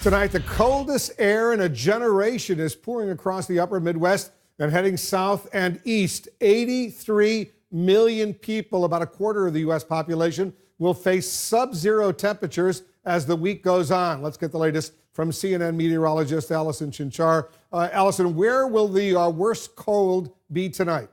Tonight, the coldest air in a generation is pouring across the upper Midwest and heading south and east. 83 million people, about a quarter of the U.S. population, will face sub-zero temperatures as the week goes on. Let's get the latest from CNN meteorologist Allison Chinchar. Allison, where will the worst cold be tonight?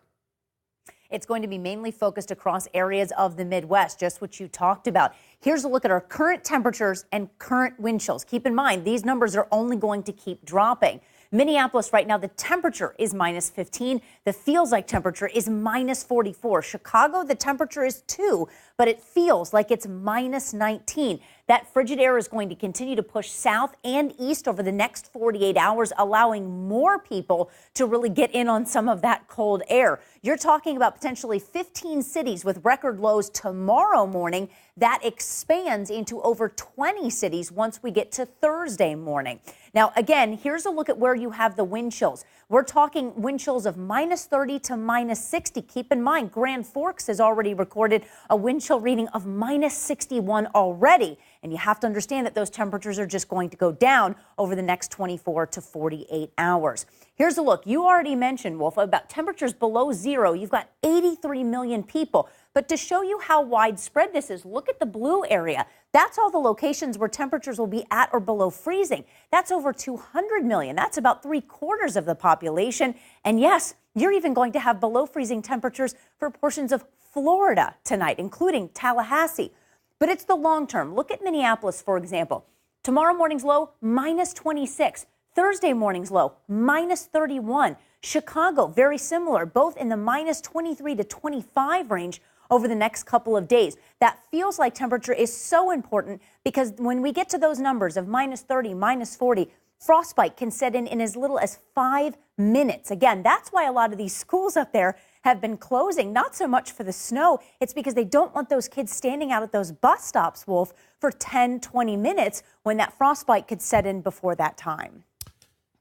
It's going to be mainly focused across areas of the Midwest, just what you talked about. Here's a look at our current temperatures and current wind chills. Keep in mind, these numbers are only going to keep dropping. Minneapolis right now, the temperature is minus 15. The feels like temperature is minus 44. Chicago, the temperature is 2, but it feels like it's minus 19. That frigid air is going to continue to push south and east over the next 48 hours, allowing more people to really get in on some of that cold air. You're talking about potentially 15 cities with record lows tomorrow morning. That expands into over 20 cities once we get to Thursday morning. Now, again, here's a look at where you have the wind chills. We're talking wind chills of minus 30 to minus 60. Keep in mind, Grand Forks has already recorded a wind chill reading of minus 61 already. And you have to understand that those temperatures are just going to go down over the next 24 to 48 hours. Here's a look. You already mentioned, Wolf, about temperatures below zero. You've got 83 million people. But to show you how widespread this is, look at the blue area. That's all the locations where temperatures will be at or below freezing. That's over 200 million. That's about 3/4 of the population. And yes, you're even going to have below freezing temperatures for portions of Florida tonight, including Tallahassee. But it's the long term. Look at Minneapolis, for example. Tomorrow morning's low, minus 26. Thursday morning's low, minus 31. Chicago, very similar, both in the minus 23 to 25 range over the next couple of days. That feels like temperature is so important because when we get to those numbers of minus 30, minus 40, frostbite can set in as little as 5 minutes. Again, that's why a lot of these schools up there have been closing, not so much for the snow. It's because they don't want those kids standing out at those bus stops, Wolf, for 10, 20 minutes when that frostbite could set in before that time.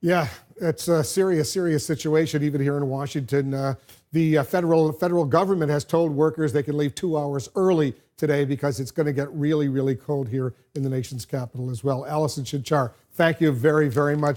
Yeah, it's a serious situation even here in Washington. The federal government has told workers they can leave 2 hours early today because it's going to get really, really cold here in the nation's capital as well. Allison Chinchar, thank you very, very much.